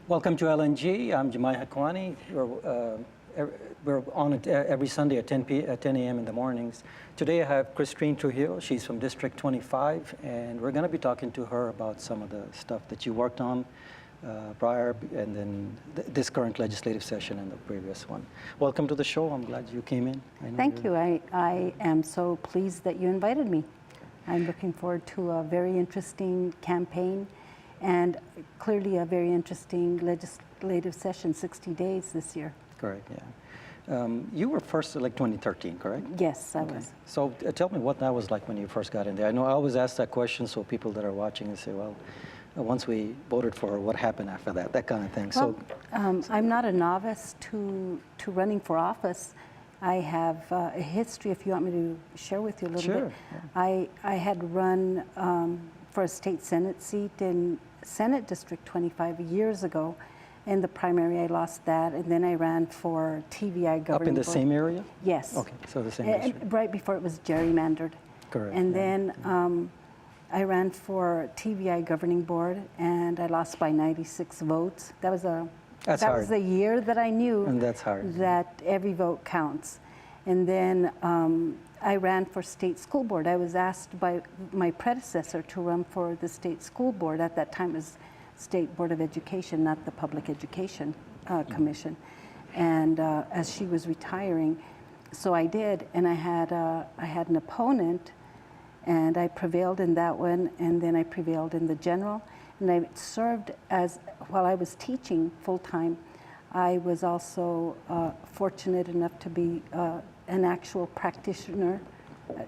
Welcome to LNG. I'm Jemai Hakwani. We're on it every Sunday at 10 a.m. in the mornings. Today I have Christine Trujillo. She's from District 25, and we're going to be talking to her about some of the stuff that you worked on prior, and then this current legislative session and the previous one. Welcome to the show. I'm glad you came in. Thank you. I am so pleased that you invited me. I'm looking forward to a very interesting campaign and clearly a very interesting legislative session, 60 days this year. Correct, yeah. You were first elected 2013, correct? Yes, I was. So tell me what that was like when you first got in there. I know I always ask that question so people that are watching say, well, once we voted for her, what happened after that, that kind of thing. Well, I'm not a novice to running for office. I have a history, if you want me to share with you a little bit. Yeah. I had run for a state Senate seat in Senate District 25 years ago. In the primary, I lost that, and then I ran for TVI governing Up in the board. Same area? Yes. Okay, so the same district. Right before it was gerrymandered. Correct. And then I ran for TVI governing board, and I lost by 96 votes. That was was the year that I knew and that's hard. That every vote counts. And then I ran for state school board. I was asked by my predecessor to run for the state school board. At that time, it was State Board of Education, not the Public Education Commission. And as she was retiring, so I did, and I had an opponent, and I prevailed in that one, and then I prevailed in the general. And I served while I was teaching full-time, I was also fortunate enough to be an actual practitioner,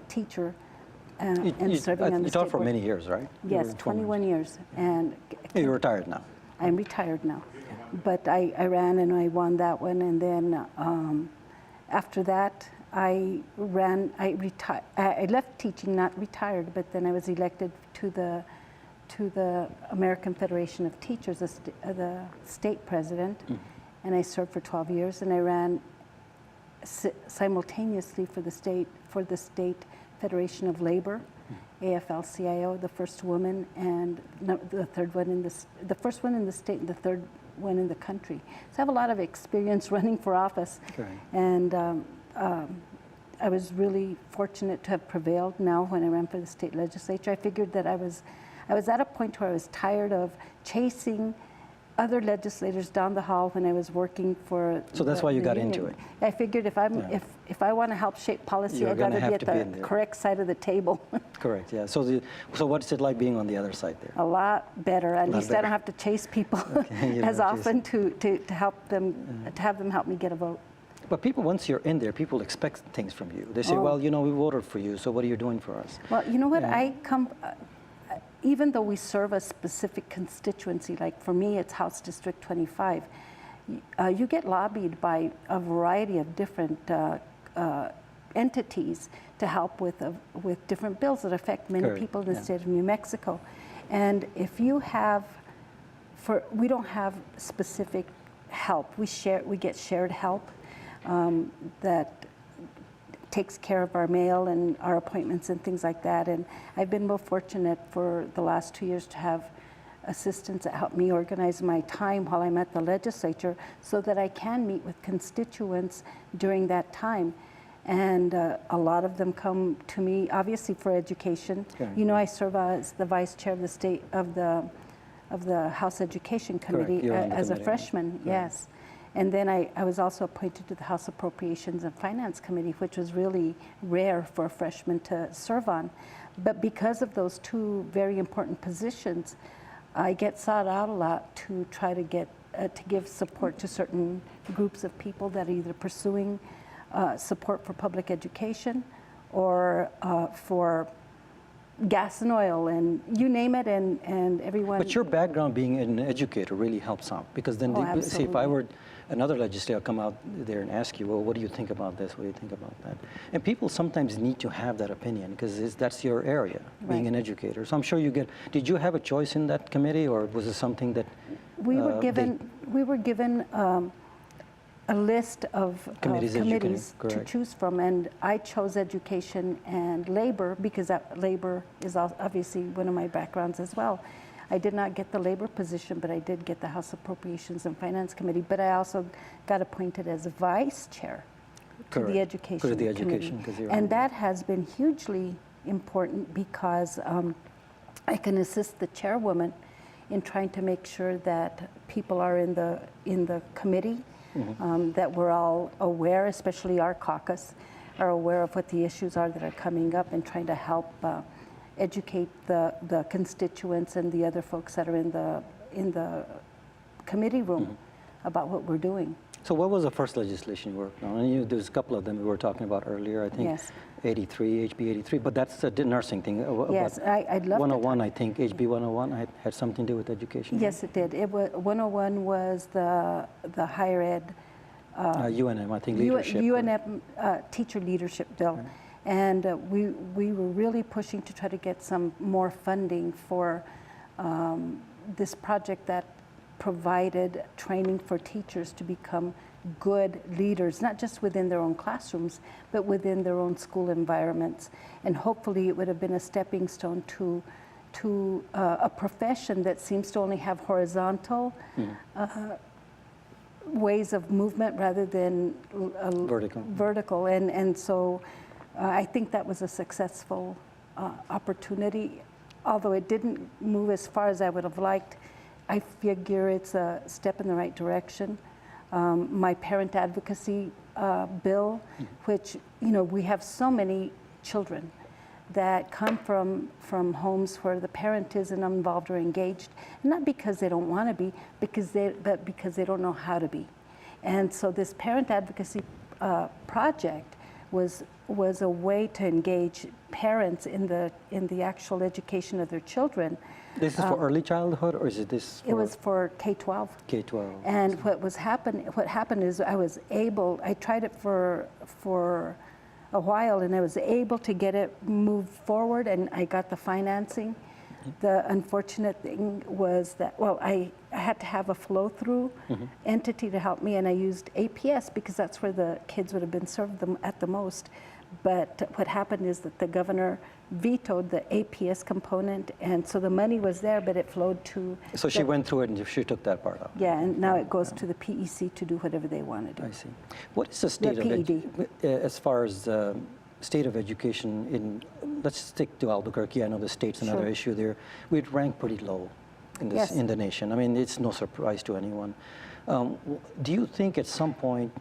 teacher, and serving on the You taught for many years, right? Yes, 21 years. And you're retired now? I'm retired now. But I ran and I won that one, and then after that, I left teaching, not retired, but then I was elected to the American Federation of Teachers, the state president, and I served for 12 years, and I ran simultaneously for the state Federation of Labor, AFL-CIO, the first woman and the third one the first one in the state and the third one in the country. So I have a lot of experience running for office, and I was really fortunate to have prevailed. Now, when I ran for the state legislature, I figured that I was at a point where I was tired of chasing other legislators down the hall when I was working for. So that's why you got into it. I figured if I want to help shape policy, I got to be at the correct side of the table. Correct. Yeah. So what's it like being on the other side there? A lot better. At least I don't have to chase people as often to help them to have them help me get a vote. But people, once you're in there, people expect things from you. They say, well, you know, we voted for you, so what are you doing for us? Well, you know what? Even though we serve a specific constituency, like for me, it's House District 25, you get lobbied by a variety of different entities to help with different bills that affect many people in the state of New Mexico. And if you have, we don't have specific help. We get shared help that takes care of our mail and our appointments and things like that. And I've been more fortunate for the last 2 years to have assistants that help me organize my time while I'm at the legislature so that I can meet with constituents during that time. And a lot of them come to me, obviously, for education. You know, I serve as the vice chair of the state of the House Education Committee as a freshman. Yes. And then I was also appointed to the House Appropriations and Finance Committee, which was really rare for a freshman to serve on. But because of those two very important positions, I get sought out a lot to try to get to give support to certain groups of people that are either pursuing support for public education or for gas and oil, and you name it, and everyone. But your background being an educator really helps out, because then see, if I were another legislator come out there and ask you, well, what do you think about this? What do you think about that? And people sometimes need to have that opinion because that's your area, being an educator. So I'm sure you get. Did you have a choice in that committee, or was it something that we were given? We were given a list of committees to choose from, and I chose education and labor because labor is obviously one of my backgrounds as well. I did not get the labor position, but I did get the House Appropriations and Finance Committee. But I also got appointed as vice chair to the Education Committee. And that has been hugely important because I can assist the chairwoman in trying to make sure that people are in the committee, that we're all aware, especially our caucus, are aware of what the issues are that are coming up, and trying to help educate the constituents and the other folks that are in the committee room about what we're doing. So what was the first legislation you worked on? And there's a couple of them we were talking about earlier, I think. Yes. 83, HB 83, but that's the nursing thing. Yes, I'd love 101, I think, HB 101 had something to do with education. Yes, it did. 101 was the higher ed. UNM, I think, leadership. UNM teacher leadership bill. Right. And we were really pushing to try to get some more funding for this project that provided training for teachers to become good leaders, not just within their own classrooms, but within their own school environments. And hopefully it would have been a stepping stone to a profession that seems to only have horizontal ways of movement rather than vertical. And so I think that was a successful opportunity. Although it didn't move as far as I would have liked, I figure it's a step in the right direction. My parent advocacy bill, which, we have so many children that come from homes where the parent isn't involved or engaged, not because they don't want to be, but because they don't know how to be. And so this parent advocacy project was a way to engage parents in the actual education of their children. This is for early childhood, or is it this for? It was for K-12. K-12. And what happened is I tried it for a while, and I was able to get it moved forward, and I got the financing. The unfortunate thing was that, I had to have a flow-through entity to help me, and I used APS because that's where the kids would have been served at the most. But what happened is that the governor vetoed the APS component, and so the money was there, but it flowed to... So she went through it and she took that part out. Yeah, and now it goes to the PEC to do whatever they want to do. I see. What is the state of as far as the state of education in, let's stick to Albuquerque, I know the state's another issue there. We'd rank pretty low in this in the nation. I mean, it's no surprise to anyone. Do you think at some point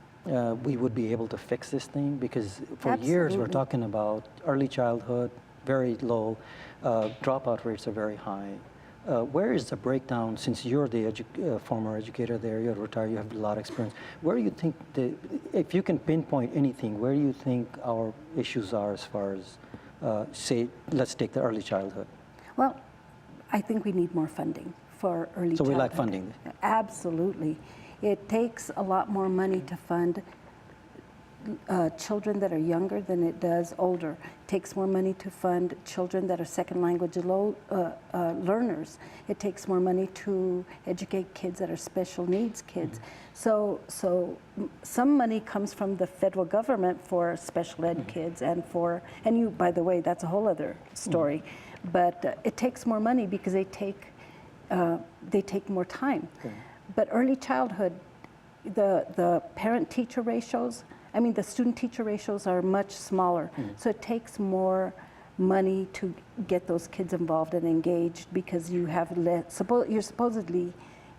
we would be able to fix this thing? Because for years we're talking about early childhood, very low, dropout rates are very high. Where is the breakdown, since you're the former educator there, you're retired, you have a lot of experience, where do you think, if you can pinpoint anything, where do you think our issues are as far as, say, let's take the early childhood? Well, I think we need more funding for early childhood. So we lack funding? Absolutely. It takes a lot more money to fund children that are younger than it does older. It takes more money to fund children that are second language learners. It takes more money to educate kids that are special needs kids. So some money comes from the federal government for special ed kids and you, by the way, that's a whole other story. But it takes more money because they take more time. But early childhood, the parent-teacher ratios, the student-teacher ratios are much smaller. So it takes more money to get those kids involved and engaged because you have less, you're supposedly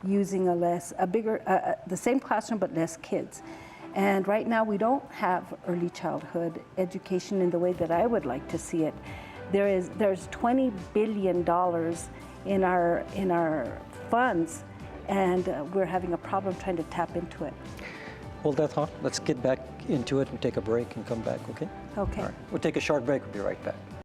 using the same classroom but less kids. And right now we don't have early childhood education in the way that I would like to see it. There's $20 billion in our funds, and we're having a problem trying to tap into it. Hold that thought. Let's get back into it and take a break and come back, okay? Okay. All right. We'll take a short break. We'll be right back.